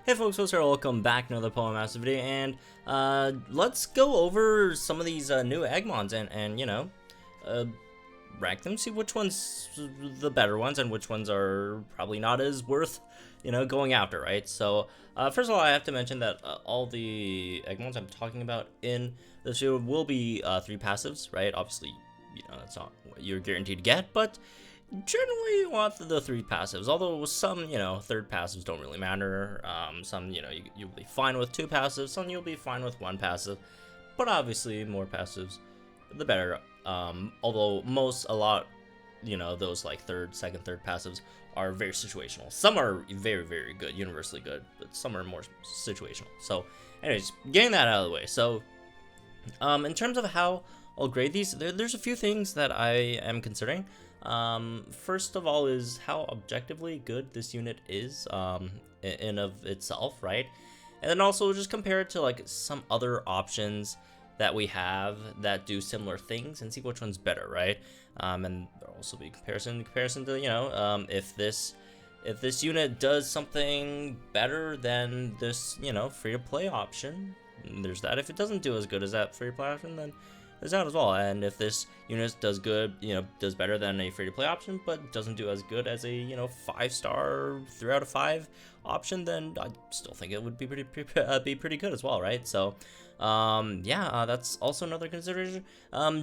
Hey folks, what's up? Welcome back to another Poemaster video, and let's go over some of these new EGGMONs and you know, rank them, see which ones the better ones and which ones are probably not as worth, you know, going after, right? So first of all, I have to mention that all the EGGMONs I'm talking about in this video will be 3 passives, right? Obviously, you know, that's not what you're guaranteed to get, but generally you want the 3 passives, although some, you know, third passives don't really matter. Some, you know, you'll be fine with 2 passives, some you'll be fine with 1 passive, but obviously more passives the better. Although a lot, you know, those like second, third passives are very situational. Some are very, very good, universally good, but some are more situational. So anyways, getting that out of the way. So in terms of how I'll grade these, there's a few things that I am considering. First of all is how objectively good this unit is in of itself, right? And then also just compare it to like some other options that we have that do similar things and see which one's better, right? And there'll also be comparison to, you know, if this unit does something better than this, you know, free-to-play option, there's that. If it doesn't do as good as that free-to-play option, then there's that as well. And if this unit does good, you know, does better than a free-to-play option, but doesn't do as good as a, you know, 5-star 3 out of 5 option, then I still think it would be pretty good as well, right? So yeah, that's also another consideration.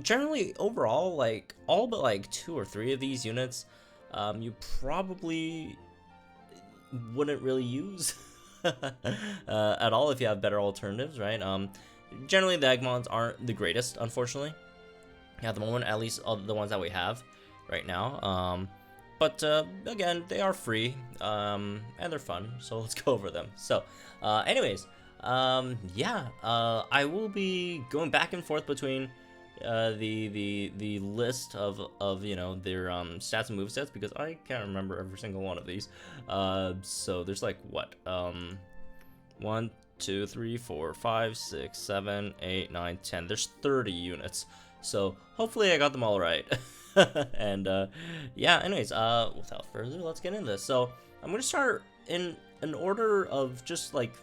Generally overall, like all but like 2 or 3 of these units you probably wouldn't really use at all if you have better alternatives, right? Generally the EGGMONs aren't the greatest, unfortunately, at the moment, at least all the ones that we have right now. But again, they are free and they're fun, so let's go over them. So anyways, yeah, I will be going back and forth between the list of you know, their stats and movesets, because I can't remember every single one of these. So there's like what 1, 2, 3, 4, 5, 6, 7, 8, 9, 10. There's 30 units, so hopefully I got them all right. And yeah, anyways, without further ado, let's get into this. So I'm gonna start in an order of just like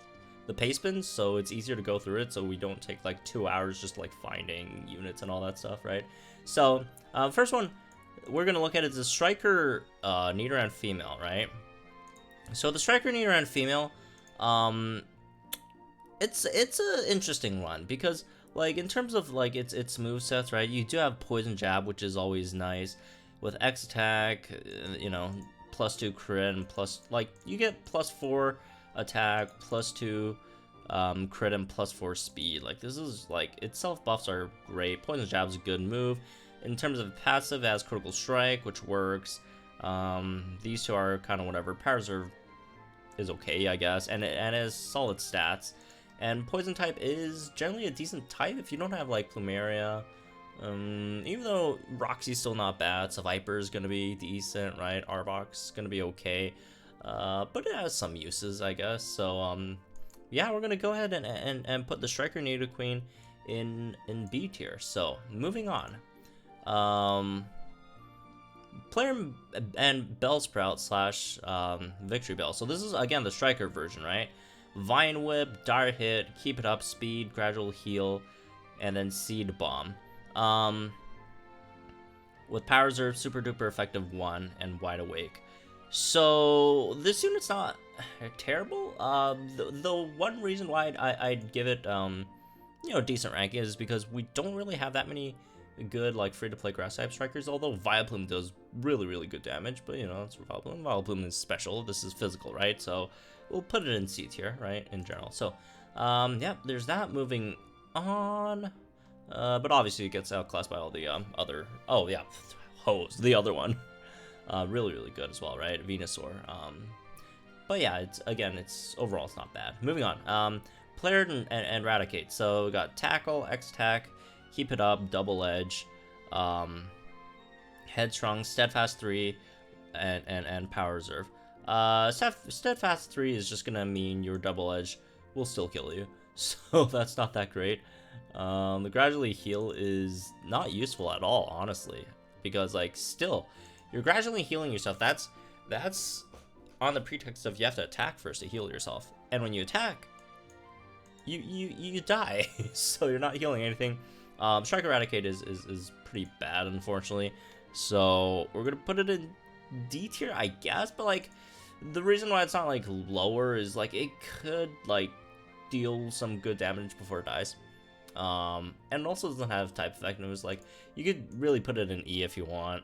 the pace bins, so it's easier to go through it, so we don't take like 2 hours just like finding units and all that stuff, right? So first one we're gonna look at is the Striker Nidoran female, right? So the Striker Nidoran female, it's an interesting one, because like in terms of like its movesets, right? You do have Poison Jab, which is always nice. With X attack, you know, +2 crit and plus, like, you get +4 attack, +2 crit and +4 speed. Like, this is like, its self buffs are great. Poison Jab's a good move. In terms of passive, it has Critical Strike, which works. These two are kind of whatever. Power Reserve is okay, I guess, and it has solid stats. And Poison type is generally a decent type if you don't have like Plumeria. Even though Roxy's still not bad, so Viper's gonna be decent, right? Arbok's gonna be okay, but it has some uses, I guess. So yeah, we're gonna go ahead and put the Striker Nidoqueen in B tier. So moving on, player and Bellsprout slash Victory Bell. So this is again the Striker version, right? Vine Whip, Dire Hit, Keep It Up, Speed, Gradual Heal, and then Seed Bomb. With Power Reserve, Super Duper Effective 1, and Wide Awake. So this unit's not terrible. The one reason why I'd give it you know, decent rank is because we don't really have that many good like free-to-play grass type strikers, although Vileplume does really good damage, but you know, it's Vileplume. Vileplume is special, this is physical, right? So we'll put it in C tier, right, in general. So yeah, there's that. Moving on, but obviously it gets outclassed by all the other, oh yeah, Hose, the other one, really good as well, right? Venusaur. But yeah, it's overall it's not bad. Moving on, player and Raticate. So we got Tackle, X attack, Keep It Up, Double Edge, Headstrong, Steadfast 3, and Power Reserve. Steadfast 3 is just gonna mean your Double Edge will still kill you, so that's not that great. The Gradually Heal is not useful at all, honestly, because like still, you're gradually healing yourself. That's on the pretext of you have to attack first to heal yourself. and when you attack, you die. So you're not healing anything. Strike Eradicate is pretty bad, unfortunately. So we're gonna put it in D tier, I guess. But like, the reason why it's not like lower is like it could like deal some good damage before it dies. And it also doesn't have type effectiveness. Like, you could really put it in E if you want.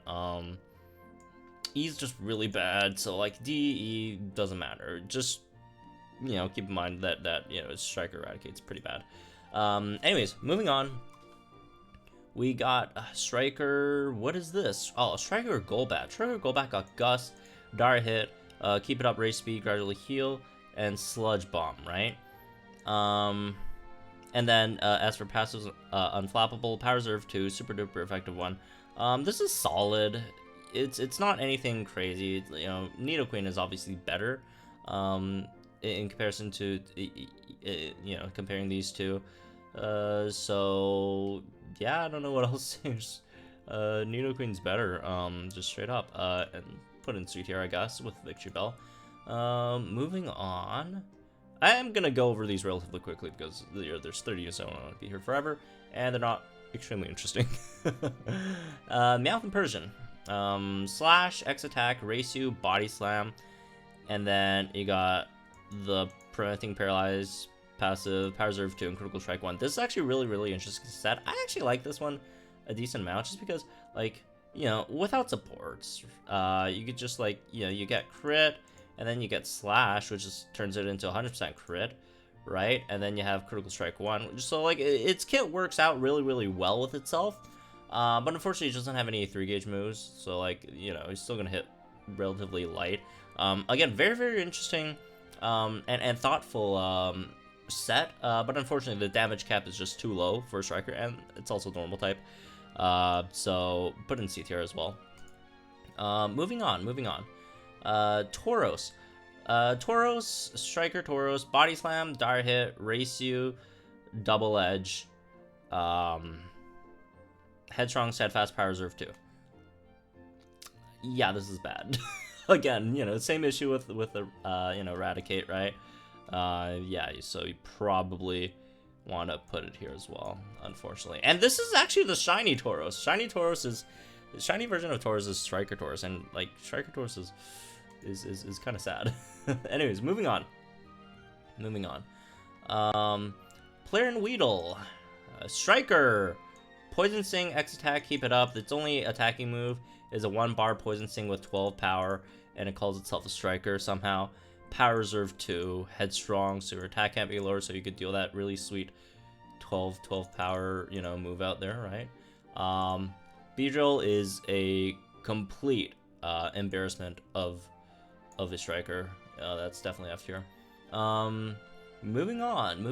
E is just really bad, so like D, E doesn't matter. Just, you know, keep in mind that you know, Strike Eradicate's pretty bad. Anyways, moving on. We got Striker. What is this? Oh, Striker Golbat. Striker Golbat got Gust, Dire Hit, Keep It Up, Race Speed, Gradually Heal, and Sludge Bomb, right? And then as for passives, Unflappable, Power Reserve 2, Super Duper Effective 1. This is solid. It's not anything crazy. You know, Nidoqueen is obviously better in comparison to, you know, comparing these two. So yeah, I don't know what else to say. Nidoqueen's better, just straight up. And put in C tier, I guess, with Victory Bell. Moving on. I am gonna go over these relatively quickly because there's 30, so I don't want to be here forever, and they're not extremely interesting. Mammoth and Persian. Slash, X attack, race you, body slam, and then you got the preventing paralyze passive, Power Reserve 2, and critical strike 1. This is actually really interesting set. I actually like this one a decent amount just because, like, you know, without supports, you could just, like, you know, you get crit, and then you get slash, which just turns it into 100% crit, right? And then you have critical strike 1. So like, its kit works out really well with itself. But unfortunately, it doesn't have any 3-gauge moves. So like, you know, it's still gonna hit relatively light. Again, very interesting and thoughtful set. But unfortunately, the damage cap is just too low for a striker, and it's also normal type. So put in C tier as well. Moving on. Tauros. Tauros, Striker Tauros, Body Slam, Dire Hit, Race You, Double Edge, Headstrong, Steadfast, Power Reserve 2. Yeah, this is bad. Again, you know, same issue with the, you know, Eradicate, right? Yeah, so you probably want to put it here as well, unfortunately. And this is actually the Shiny Tauros. Shiny Tauros is... The shiny version of Tauros is Striker Tauros, and, like, Striker Tauros is kind of sad. Anyways, moving on. Player and Weedle. Striker. Poison Sting, X attack, keep it up. Its only attacking move is a 1-bar Poison Sting with 12 power, and it calls itself a Striker somehow. Power Reserve 2, Headstrong, so your attack can't be lower, so you could deal that really sweet 12 power, you know, move out there, right? Beedrill is a complete embarrassment of a striker. That's definitely F tier. Moving on.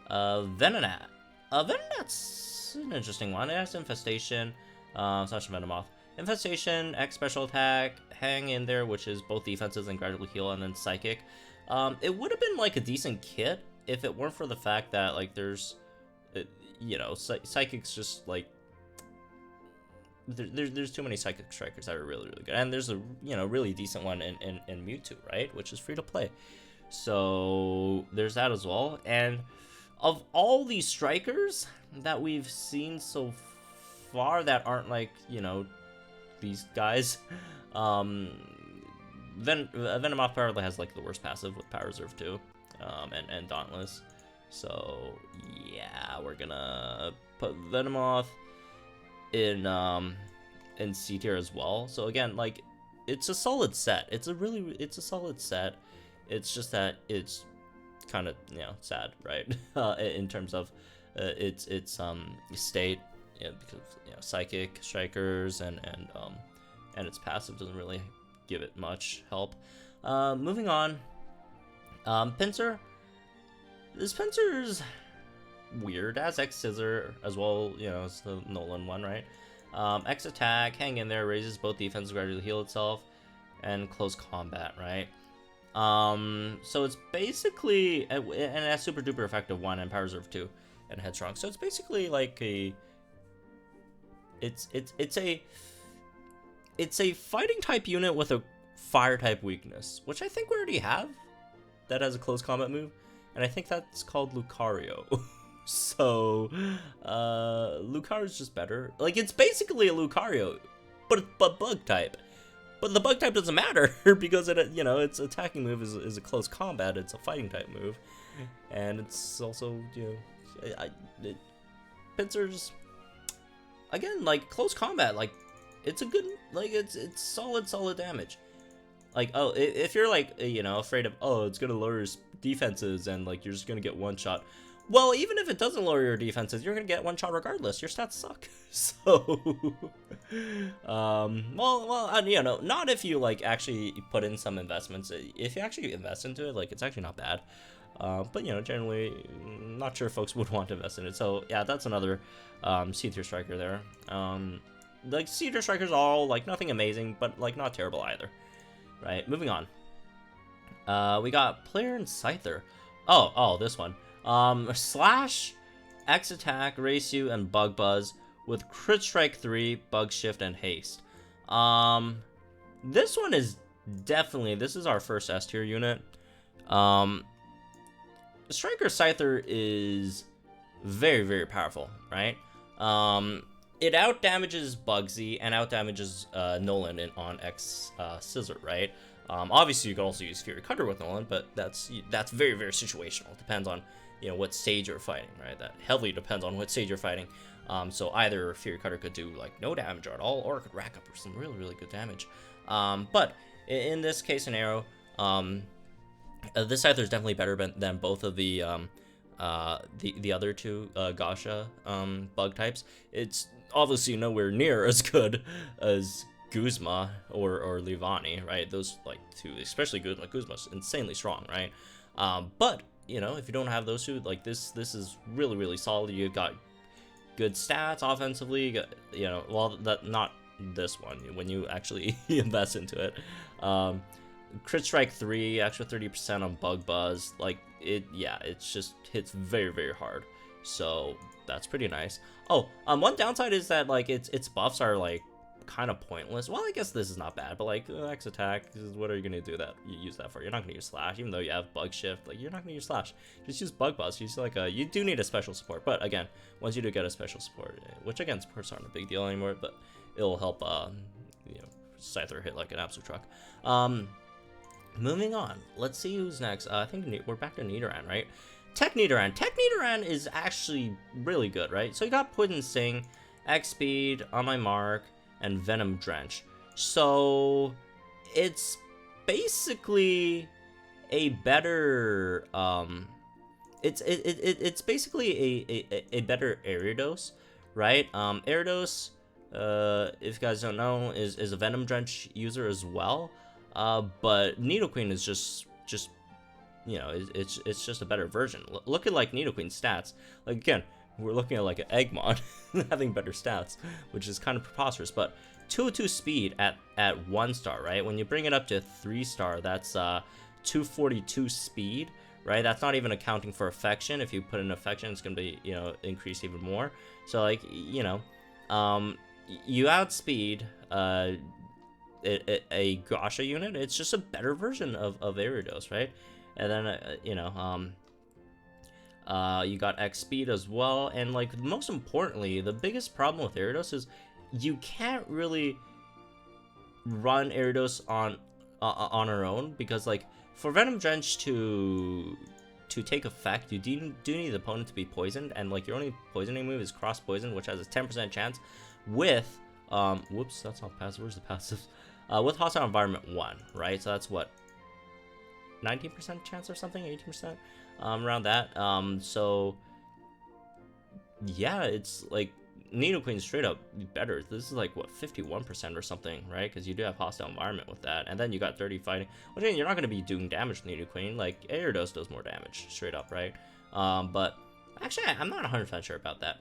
Venonat. Venonat's an interesting one. It has Infestation, slash Venomoth. Infestation, X special attack, hang in there, which is both defenses and gradually heal, and then psychic. It would have been like a decent kit if it weren't for the fact that like there's, you know, psychic's just like there's too many psychic strikers that are really good, and there's a, you know, really decent one in Mewtwo, right, which is free to play. So there's that as well. And of all these strikers that we've seen so far that aren't like, you know, these guys, Venomoth probably has like the worst passive with Power Reserve 2, and Dauntless. So yeah, we're gonna put Venomoth in C tier as well. So again, like, it's a solid set. It's a solid set. It's just that it's kind of, you know, sad, right? In terms of its state, you know, because, you know, psychic strikers and its passive doesn't really give it much help. Moving on, Pincer. This Pincer's weird. It has X Scissor as well, you know, it's the Nolan one, right? X attack, hang in there, raises both defenses, gradually heal itself, and close combat, right? So it's basically, and it has super duper effective 1 and Power Reserve 2 and Headstrong. So it's basically like it's a fighting type unit with a fire type weakness, which I think we already have. that has a close combat move, and I think that's called Lucario. So, Lucario's just better. Like, it's basically a Lucario, but bug type. But the bug type doesn't matter because it, you know, its attacking move is a close combat. It's a fighting type move, and it's also, you know, Pinsir's again like close combat. Like, it's a good, like, it's solid damage. Like, oh, if you're like, you know, afraid of, oh, it's gonna lower your defenses and like you're just gonna get one shot. Well, even if it doesn't lower your defenses, you're gonna get one shot regardless. Your stats suck. So, well, you know, not if you like actually put in some investments. If you actually invest into it, like, it's actually not bad. But you know, generally, not sure folks would want to invest in it. So yeah, that's another C-tier striker there. Like, C-tier strikers are all like nothing amazing, but like not terrible either. Right, moving on. We got player and Scyther. Oh, this one. Slash, X attack, race you, and bug buzz with crit strike 3, bug shift, and haste. This one is definitely, this is our first S tier unit. Striker Scyther is very powerful, right? It out damages Bugsy and out damages Nolan on X Scissor, right? Obviously you can also use Fury Cutter with Nolan, but that's very situational. It depends on, you know, what stage you're fighting, right? That heavily depends on what stage you're fighting. So either Fury Cutter could do like no damage at all, or it could rack up some really good damage. But in this case scenario, this Scyther is definitely better than both of the other two Gasha bug types. It's obviously nowhere near as good as Guzma or Livani, right? Those like two, especially Guzma. Guzma's insanely strong, right? But you know, if you don't have those two, like this is really solid. You've got good stats offensively. You got, you know, well, that not this one when you actually invest into it. Crit strike 3, extra 30% on bug buzz. Like it, yeah, it's just hits very hard. So that's pretty nice. Oh, one downside is that like its buffs are like kind of pointless. Well, I guess this is not bad, but like X attack, what are you gonna do that you use that for? You're not gonna use slash, even though you have bug shift. Like, you're not gonna use slash. Just use bug buzz. Use like you do need a special support, but again, once you do get a special support, which again, supports aren't a big deal anymore, but it'll help you know, Scyther hit like an absolute truck. Moving on, let's see who's next. I think we're back to Nidoran, right? Tech Nidoran is actually really good, right? So you got Poison Sting, X Speed, On My Mark, and Venom Drench. So it's basically a better it's basically a better Gyarados, right? Gyarados, if you guys don't know, is a Venom Drench user as well. But Nidoqueen is just you know, it's just a better version. Look at like Nidoqueen's stats. Like, again, we're looking at like an EGGMON having better stats, which is kind of preposterous. But 202 speed at 1 star, right? When you bring it up to 3 star, that's 242 speed, right? That's not even accounting for affection. If you put in affection, it's gonna be, you know, increased even more. So like, you know, you outspeed a Gasha unit. It's just a better version of Gyarados, right? And then you know, you got X speed as well, and like most importantly, the biggest problem with Gyarados is you can't really run Gyarados on her own, because like for Venom Drench to take effect, you do need the opponent to be poisoned, and like your only poisoning move is Cross Poison, which has a 10% chance with whoops, that's not passive. Where's the passive? With Hostile Environment 1, right? So that's what, 19% chance or something, 18%, around that. So yeah, it's like Nidoqueen straight up better. This is like what, 51% or something, right? Because you do have Hostile Environment with that, and then you got 30 fighting. Which means you're not going to be doing damage to Nidoqueen. Like Gyarados does more damage straight up, right? But actually, I'm not 100% sure about that.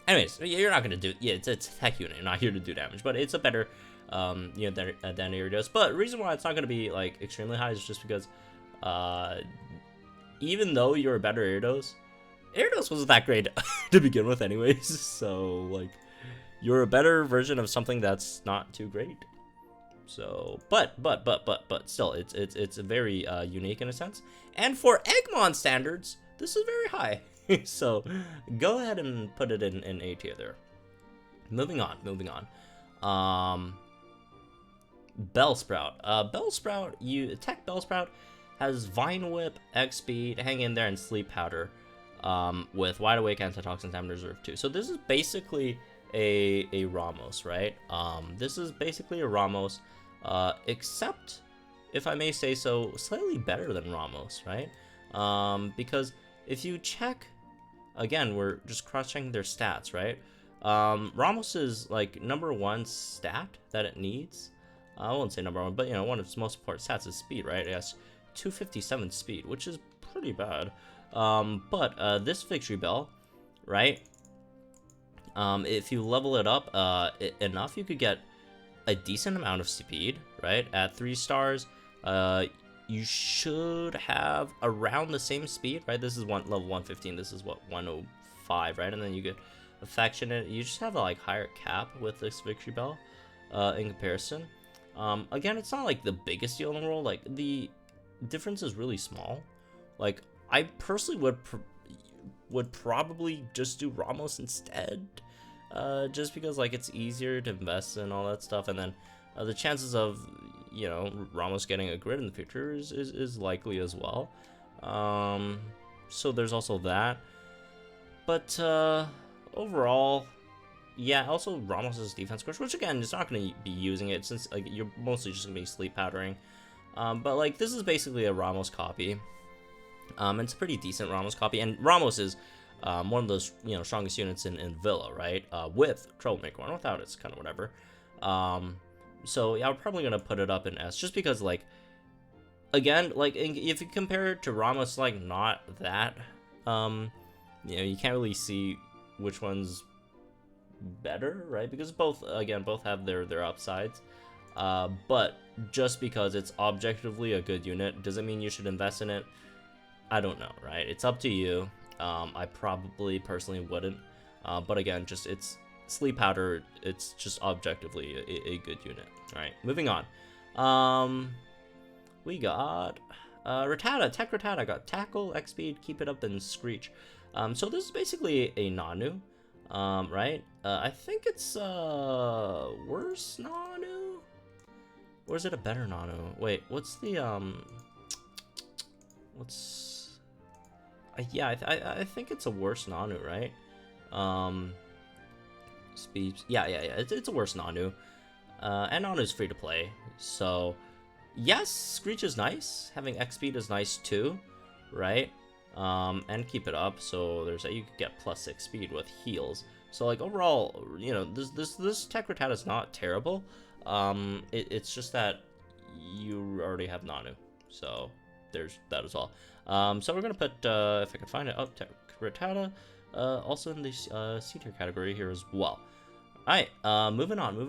Anyways, you're not gonna do, yeah, it's a tech unit. You're not here to do damage, but it's a better, you know, than Gyarados. But the reason why it's not gonna be like extremely high is just because, even though you're a better Gyarados wasn't that great to begin with, anyways. So like, you're a better version of something that's not too great. So, but still, it's very unique in a sense. And for Eggmon standards, this is very high. So, go ahead and put it in A tier there. Moving on. Bellsprout. Bellsprout, you attack Bellsprout, has Vine Whip, X Speed, Hang in There, and Sleep Powder, with Wide Awake, Antitoxin, Time Reserve 2. So this is basically a Ramos, right? This is basically a Ramos, except, if I may say so, slightly better than Ramos, right? Because if you check, again, we're just cross-checking their stats, right? Ramos is like #1 stat that it needs. I won't say #1, but you know, one of its most important stats is speed, right? It has 257 speed, which is pretty bad. But this Victory Bell, right? If you level it up enough, you could get a decent amount of speed, right? At 3 stars, you should have around the same speed, right? This is level 115. This is what, 105, right? And then you get Affectionate. You just have a like higher cap with this Victory Bell in comparison. Again, it's not like the biggest deal in the world. Like, the difference is really small. Like, I personally would probably just do Ramos instead, just because like it's easier to invest in all that stuff, and then the chances of, you know, Ramos getting a grid in the future is likely as well. So there's also that. But overall, yeah, also Ramos' defense course, which again is not going to be using it since like you're mostly just going to be sleep powdering. But like this is basically a Ramos copy. It's a pretty decent Ramos copy, and Ramos is one of those, you know, strongest units in Villa, right? With Troublemaker One, without it's kind of whatever. So yeah, I'm probably gonna put it up in S, just because like, again, like if you compare it to Ramos, like not that, you know, you can't really see which one's better, right? Because both have their upsides. But just because it's objectively a good unit doesn't mean you should invest in it. I don't know, right? It's up to you. I probably personally wouldn't. But again, just it's Sleep Powder. It's just objectively a good unit. All right, moving on. We got Rattata. Tech Rattata got Tackle, X Speed, Keep It Up, and Screech. So this is basically a Nanu, right? I think it's worse Nanu, or is it a better Nanu? Wait, what's the yeah, I think it's a worse Nanu, right? Speed, yeah, it's a worse Nanu, and Nanu's free to play, so yes, Screech is nice. Having X Speed is nice too, right? And Keep It Up, so there's you could get +6 speed with heals. So like overall, you know, this Tech Rattata is not terrible. It's just that you already have Nanu, so there's that as well. So we're gonna put, if I can find it, Tech Rattata, also in the C tier category here as well. All right, moving on. Who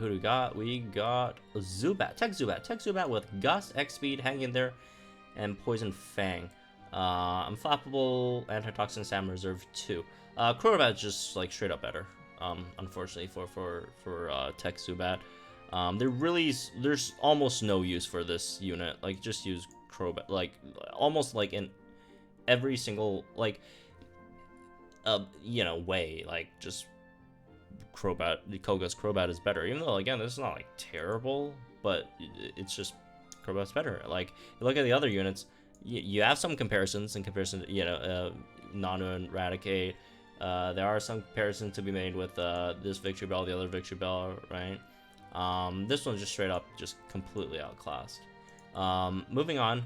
do we got? We got Zubat, Tech Zubat with Gust, X Speed, Hang in There, and Poison Fang. Unflappable, Antitoxin, Stam Reserve 2. Crobat's just like straight up better. Unfortunately for Tech Zubat. There's almost no use for this unit. Like, just use Crobat, like almost like in every single like you know, way, like just Crobat, Koga's Crobat is better, even though again this is not like terrible, but it's just Crobat's better. Like, you look at the other units, you have some comparisons in comparison to, you know, Nanu and Raticate. There are some comparisons to be made with this Victory Bell, the other Victory Bell, right? This one's just straight up just completely outclassed. Moving on.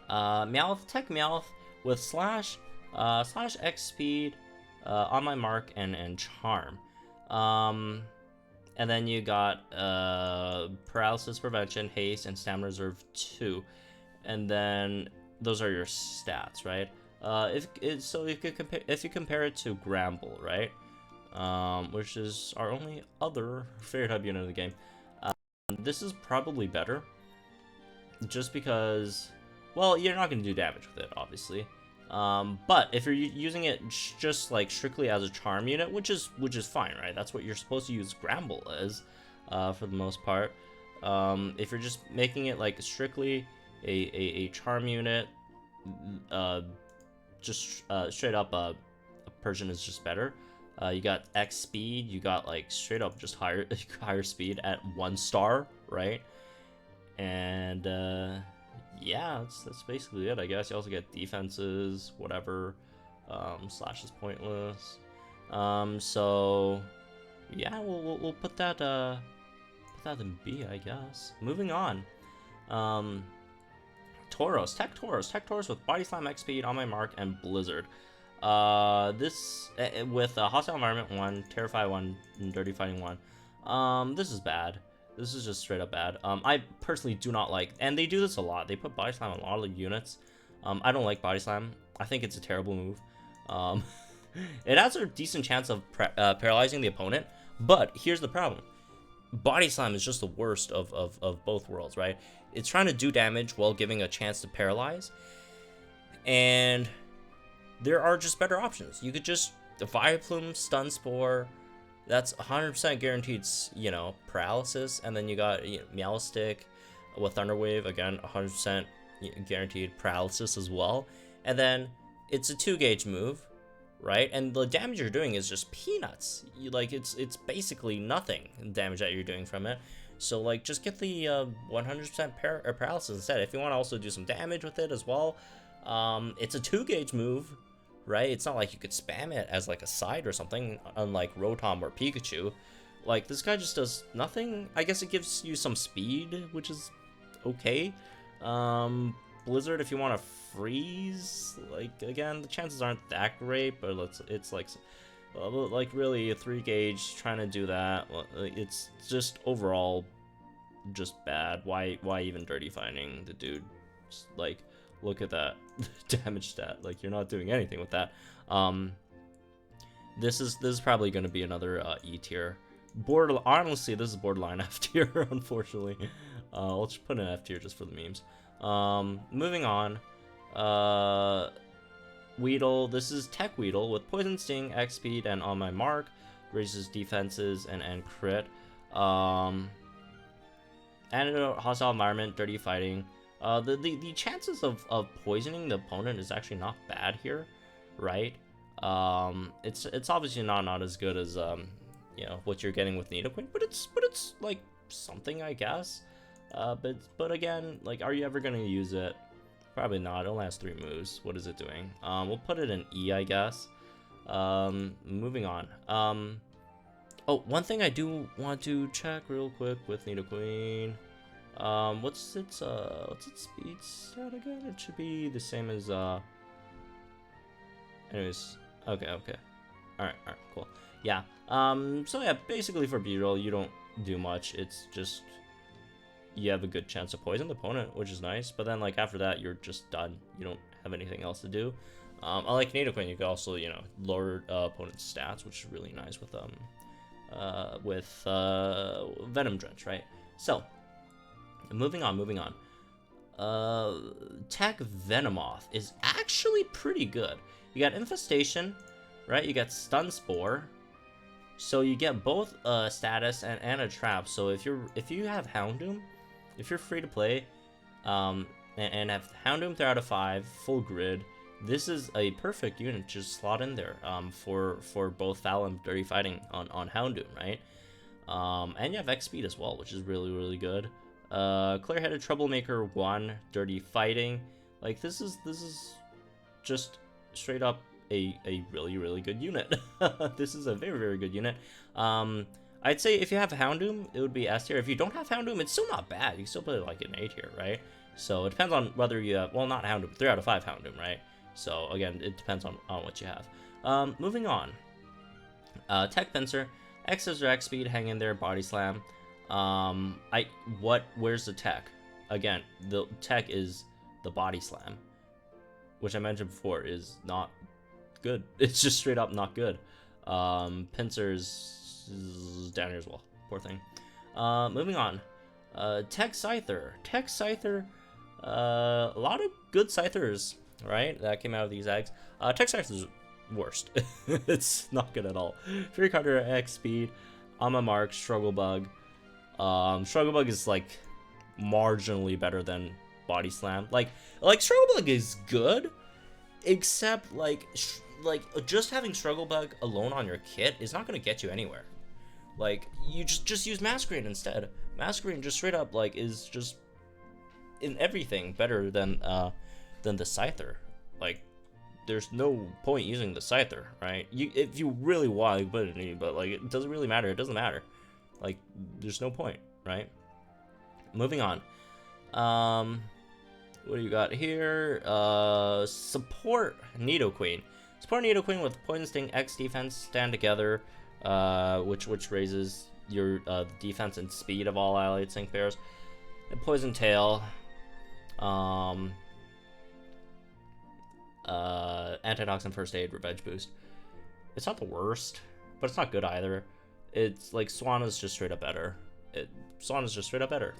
Mammoth, Tech Mammoth with slash X Speed, On My Mark, and Charm. And then you got Paralysis Prevention, Haste, and Stamina Reserve 2. And then those are your stats, right? If you compare it to Gramble, right? Which is our only other fairy type unit in the game. This is probably better, just because, well, you're not going to do damage with it, obviously. But if you're using it just like strictly as a charm unit, which is fine, right? That's what you're supposed to use Gramble as, for the most part. If you're just making it like strictly a charm unit, just straight up a Persian is just better. You got X speed, you got like straight up just higher speed at 1 star, right? And yeah, that's basically it, I guess. You also get defenses, whatever. Slash is pointless. So yeah, we'll put that in B, I guess. Moving on. Tauros, Tech Tauros with Body Slam, X Speed, On My Mark, and Blizzard. This with Hostile Environment 1, Terrify 1, and Dirty Fighting 1. This is bad. This is just straight up bad. I personally do not like, and they do this a lot. They put Body Slam on a lot of the units. I don't like Body Slam. I think it's a terrible move. It has a decent chance of paralyzing the opponent, but here's the problem. Body Slam is just the worst of both worlds, right? It's trying to do damage while giving a chance to paralyze, and there are just better options. You could just Fire Plume, Stun Spore. That's 100% guaranteed, you know, paralysis. And then you got Meowstic with Thunder Wave, again, 100% guaranteed paralysis as well. And then it's a 2-gauge move, right? And the damage you're doing is just peanuts. It's basically nothing damage that you're doing from it. So like, just get the 100% paralysis instead. If you want to also do some damage with it as well, it's a 2-gauge move. Right? It's not like you could spam it as like a side or something, unlike Rotom or Pikachu. Like, this guy just does nothing. I guess it gives you some speed, which is okay. Blizzard, if you want to freeze, like, again, the chances aren't that great, but it's like really a 3-gauge trying to do that. It's just overall just bad. Why even Dirty Fighting the dude? Just, like, look at that damage stat. Like, you're not doing anything with that. This is probably going to be another E tier. Honestly, this is borderline F tier, unfortunately. Let's just put an F tier just for the memes. Moving on. Weedle. This is Tech Weedle with Poison Sting, X Speed, and On My Mark. Raises defenses and crit. Antidote, Hostile Environment, Dirty Fighting. The chances of poisoning the opponent is actually not bad here, right? It's obviously not as good as you know, what you're getting with Nidoqueen, but it's like something, I guess. But again, like, are you ever gonna use it? Probably not. It only has 3 moves. What is it doing? We'll put it in E, I guess. Moving on. Oh, one thing I do want to check real quick with Nidoqueen. What's its speed stat again? It should be the same as anyways, okay. Alright, cool. Yeah. So yeah, basically for B-roll, you don't do much. It's just you have a good chance to poison the opponent, which is nice, but then like after that you're just done. You don't have anything else to do. Unlike Nidoqueen, you could also, you know, lower opponent's stats, which is really nice with Venom Drench, right? So moving on. Tech Venomoth is actually pretty good. You got Infestation, right? You got Stun Spore, so you get both status and a trap. So if you have Houndoom, if you're free to play, and have Houndoom 3 out of 5 full grid, this is a perfect unit to slot in there for both Foul and Dirty Fighting on Houndoom, right? And you have X Speed as well, which is really good. Clear-Headed Troublemaker 1, Dirty Fighting. Like, this is just straight up a really good unit. This is a very good unit. I'd say if you have Houndoom, it would be S tier. If you don't have Houndoom, it's still not bad. You can still play like an A tier, right? So it depends on whether you have, well, not Houndoom, 3 out of 5 Houndoom, right? So again, it depends on what you have. Moving on. Tech Pincer, X Scissor, X Speed, hang in there, Body Slam. Where's the tech? Again, the tech is the Body Slam, which I mentioned before is not good. It's just straight up not good. Pincer's down here as well. Poor thing. Moving on. Tech Scyther. A lot of good Scythers right? That came out of these eggs. Textile is worst. It's not good at all. Fury Cutter, X speed, Ama Mark, Struggle Bug. Struggle Bug is like marginally better than Body Slam. Like Struggle Bug is good, except like just having Struggle Bug alone on your kit is not gonna get you anywhere. Like you just use Masquerade instead. Masquerade just straight up like is just in everything better than the Scyther. Like there's no point using the Scyther, right? If you really want to put it in, but like it doesn't really matter. It doesn't matter. Like there's no point, right? Moving on. What do you got here? Support Nidoqueen. Support Nidoqueen with Poison Sting, X defense, stand together, which raises your defense and speed of all allied sync pairs. And Poison Tail. Antitoxin, First Aid, Revenge Boost. It's not the worst, but it's not good either. It's like Swana's just straight up better. Swana's just straight up better.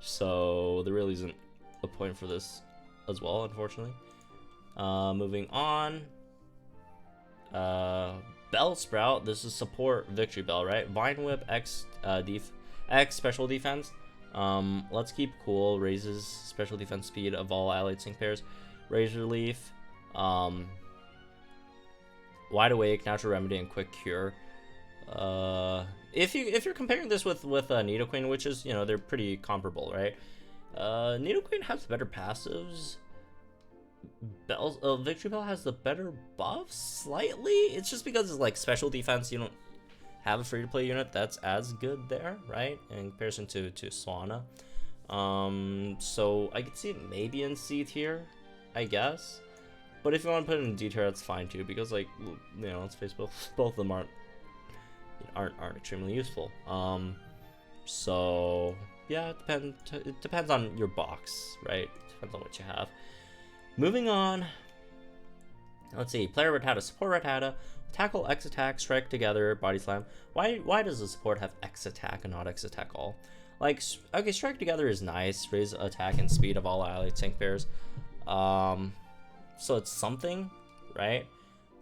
So there really isn't a point for this as well, unfortunately. Moving on. Bellsprout. This is support Victory Bell, right? Vine Whip, X special defense. Let's keep cool. Raises special defense speed of all allied sync pairs. Razor Leaf, Wide Awake, Natural Remedy, and Quick Cure. If you're comparing this with Nidoqueen, which is, you know, they're pretty comparable, right? Nidoqueen has better passives. Victory Bell has the better buffs slightly. It's just because it's like special defense. You don't have a free-to-play unit that's as good there, right? In comparison to Swana. So I could see it maybe in C tier, I guess. But if you want to put it in D tier, that's fine too, because like, you know, let's face it, both of them aren't extremely useful. So yeah, it depends on your box, right? It depends on what you have. Moving on. Let's see. Player Rattata, support Rattata, tackle, X attack, strike together, body slam. Why does the support have X attack and not X attack all? Like, okay, strike together is nice, raise attack and speed of all allied sync pairs. So it's something, right?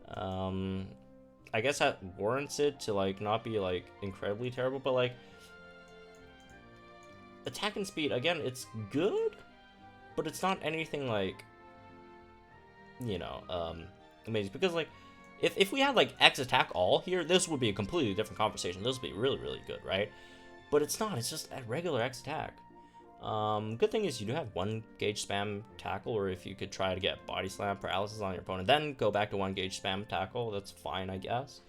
I guess that warrants it to like not be like incredibly terrible, but like attack and speed, again, it's good, but it's not anything like, you know, amazing. Because like if we had like X attack all here, this would be a completely different conversation. This would be really, really good, right? But it's not. It's just a regular X attack. Good thing is you do have 1 gauge spam tackle, or if you could try to get body slam paralysis on your opponent, then go back to 1 gauge spam tackle. That's fine, I guess.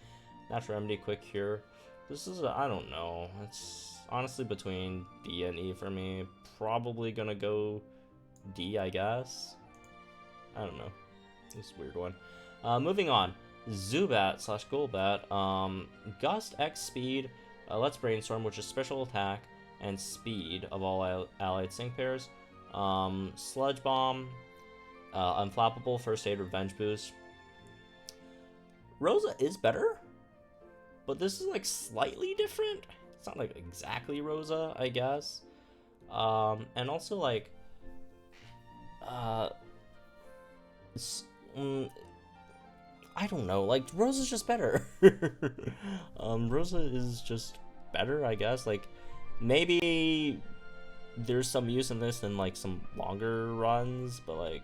Natural Remedy, Quick Cure. This is I don't know. It's honestly between D and E for me. Probably gonna go D, I guess. I don't know. This is a weird one. Moving on. Zubat / Golbat. Gust, X speed. Let's Brainstorm, which is special attack and speed of all allied sync pairs. Sludge Bomb, Unflappable, First Aid, Revenge Boost. Rosa is better, but this is like slightly different. It's not like exactly Rosa, I guess. And also like, I don't know, like Rosa's just better. Rosa is just better, I guess. Like, maybe there's some use in this in like some longer runs, but like,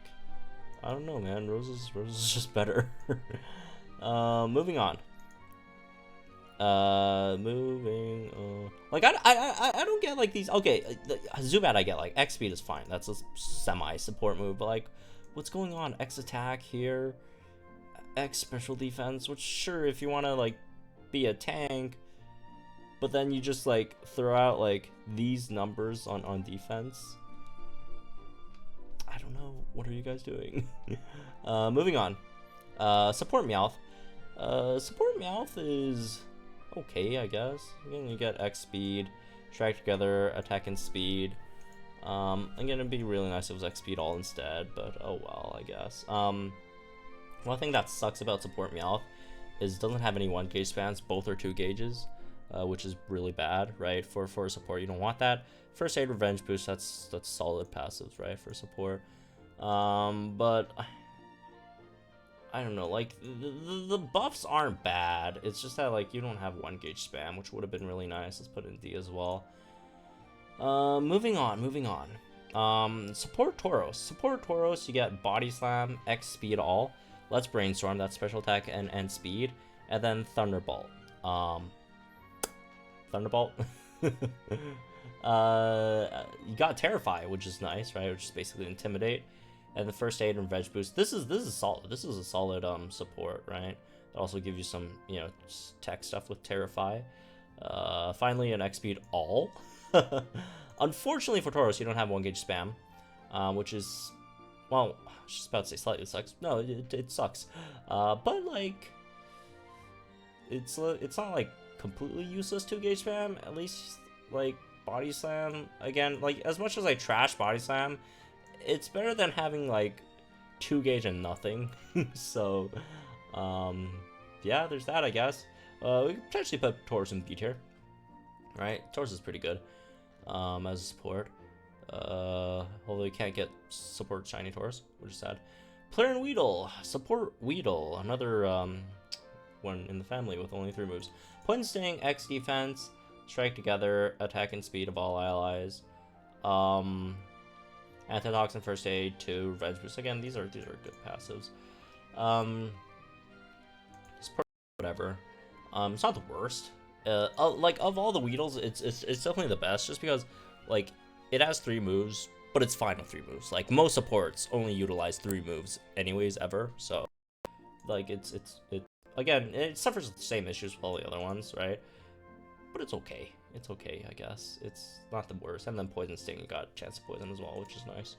I don't know, man. Rosa's just better. Moving on. Like I don't get like these. Okay, Zubat I get, like X speed is fine. That's a semi support move, but like, what's going on? X attack here, X special defense. Which sure, if you want to like be a tank. But then you just like throw out like these numbers on defense. I don't know. What are you guys doing? Moving on. Support Meowth. Support Meowth is okay, I guess. Again, you get X speed, strike together, attack and speed. Again, it'd be really nice if it was X speed all instead, but oh well, I guess. One thing that sucks about Support Meowth is it doesn't have any 1 gauge spans. Both are 2 gauges. Which is really bad, right? For support, you don't want that. First Aid, Revenge Boost, that's solid passives, right? For support. But I don't know, like, the buffs aren't bad. It's just that, like, you don't have 1 gauge spam, which would have been really nice. Let's put in D as well. Moving on. Support Tauros. Support Tauros, you get Body Slam, X Speed All. Let's Brainstorm, that's special attack and speed. And then Thunderbolt. Thunderbolt? You got Terrify, which is nice, right? Which is basically Intimidate. And the First Aid and Reg Boost. This is solid. This is a solid support, right? It also gives you some, you know, tech stuff with Terrify. Finally, an X Speed All. Unfortunately for Tauros, you don't have 1 gauge spam, which is, well, I was just about to say slightly sucks. No, it sucks. But like, it's not like completely useless 2 gauge spam. At least like Body Slam again. Like, as much as I trash Body Slam, it's better than having like 2 gauge and nothing. So, yeah, there's that, I guess. We could potentially put Taurus in B tier, right? Taurus is pretty good as a support. Although you can't get support shiny Taurus, which is sad. Player and Weedle. Support Weedle, another one in the family with only 3 moves. Poison Sting, X defense, strike together, attack and speed of all allies. Antitoxin, First Aid, 2, Reg Boost. Again, these are good passives. Support, whatever. It's not the worst. Like, of all the Weedles, it's definitely the best, just because, like, it has 3 moves, but it's fine with 3 moves. Like, most supports only utilize 3 moves anyways, ever. So, like, it again, it suffers the same issues with all the other ones, right? But it's okay. It's okay, I guess. It's not the worst. And then Poison Sting, you got a chance to poison as well, which is nice.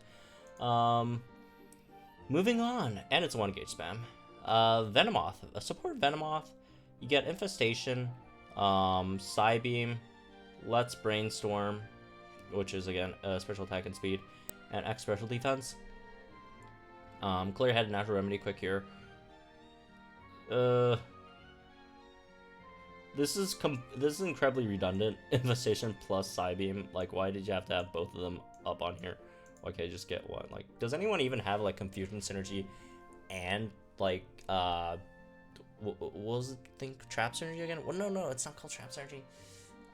Moving on, and it's a 1 gauge spam. Venomoth. Support Venomoth. You get Infestation, Psybeam, Let's Brainstorm, which is again special attack and speed, and X special defense. Clear Head, Natural Remedy, Quick Cure. This is incredibly redundant. Infestation plus Psybeam. Like, why did you have to have both of them up on here? Why can't you just get one? Like, does anyone even have like Confusion Synergy and like what was it? Think Trap Synergy again? Well, no, it's not called Trap Synergy.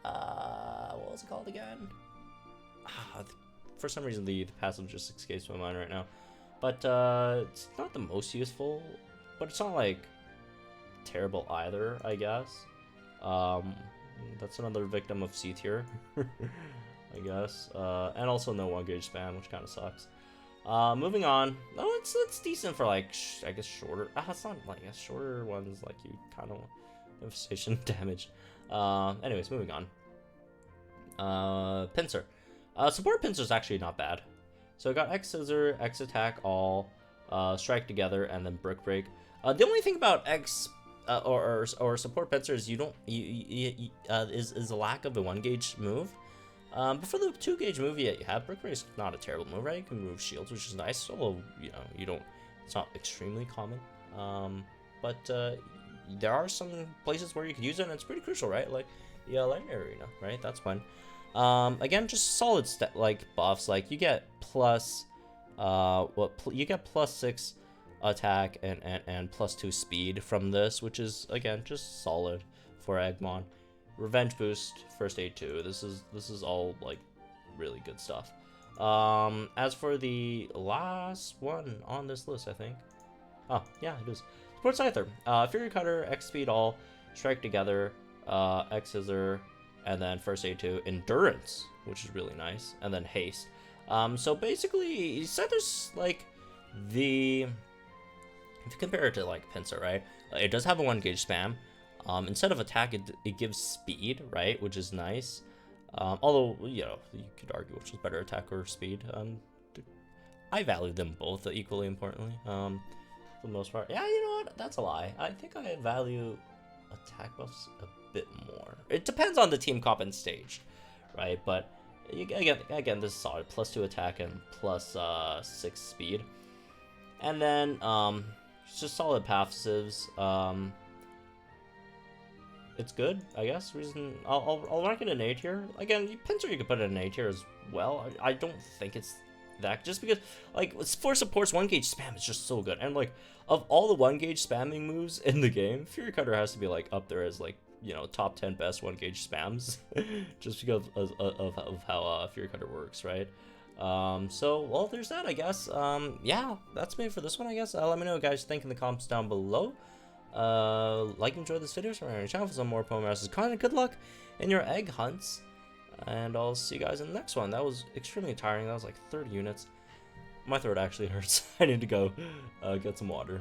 What was it called again? For some reason the passive just escapes my mind right now. But it's not the most useful, but it's not like terrible either, I guess. That's another victim of C tier, I guess. And also no 1 gauge spam, which kind of sucks. Moving on. Oh, it's decent for like I guess shorter. It's not like shorter ones. Like you kind of want infestation damage. Anyways, moving on. Pincer. Support Pincer is actually not bad. So I got X Scissor, X Attack All, Strike Together, and then Brick Break. The only thing about X or support Pincer is you don't is a lack of a 1 gauge move. But for the 2 gauge move, yeah, you have Brick Break. Is not a terrible move, right? You can move shields, which is nice. Although you know you don't. It's not extremely common. But there are some places where you could use it, and it's pretty crucial, right? Like the Legendary Arena, right? That's fun. Again, just solid like buffs. Like you get plus, you get +6 attack and +2 speed from this, which is again just solid for EGGMON. Revenge Boost, First Aid 2. This is all like really good stuff. As for the last one on this list, I think. Oh yeah, it is. Support Scyther. Fury Cutter, X Speed All, Strike Together, X Scissor, and then First Aid 2, Endurance, which is really nice, and then Haste. So basically, Scyther's like the, if you compare it to like Pincer, right? It does have a 1 gauge spam. Instead of attack, it gives speed, right? Which is nice. Although, you know, you could argue which is better, attack or speed. I value them both equally importantly. For the most part. Yeah, you know what? That's a lie. I think I value attack buffs a bit more. It depends on the team comp and stage, right? But again, this is solid. +2 attack and +6 speed. And then, it's just solid passives. It's good, I guess. I'll rank it an A tier. Again, Pincer you could put it in A tier as well. I don't think it's that, just because, like, for supports, 1-gauge spam is just so good. And, like, of all the 1-gauge spamming moves in the game, Fury Cutter has to be, like, up there as, like, you know, top 10 best 1-gauge spams, just because of how Fury Cutter works, right? So, well, there's that, I guess. Yeah, that's me for this one, I guess. Let me know what you guys think in the comments down below. Like and enjoy this video, subscribe to my channel for some more Pokemon content. Good luck in your egg hunts, and I'll see you guys in the next one. That was extremely tiring. That was like 30 units. My throat actually hurts. I need to go get some water.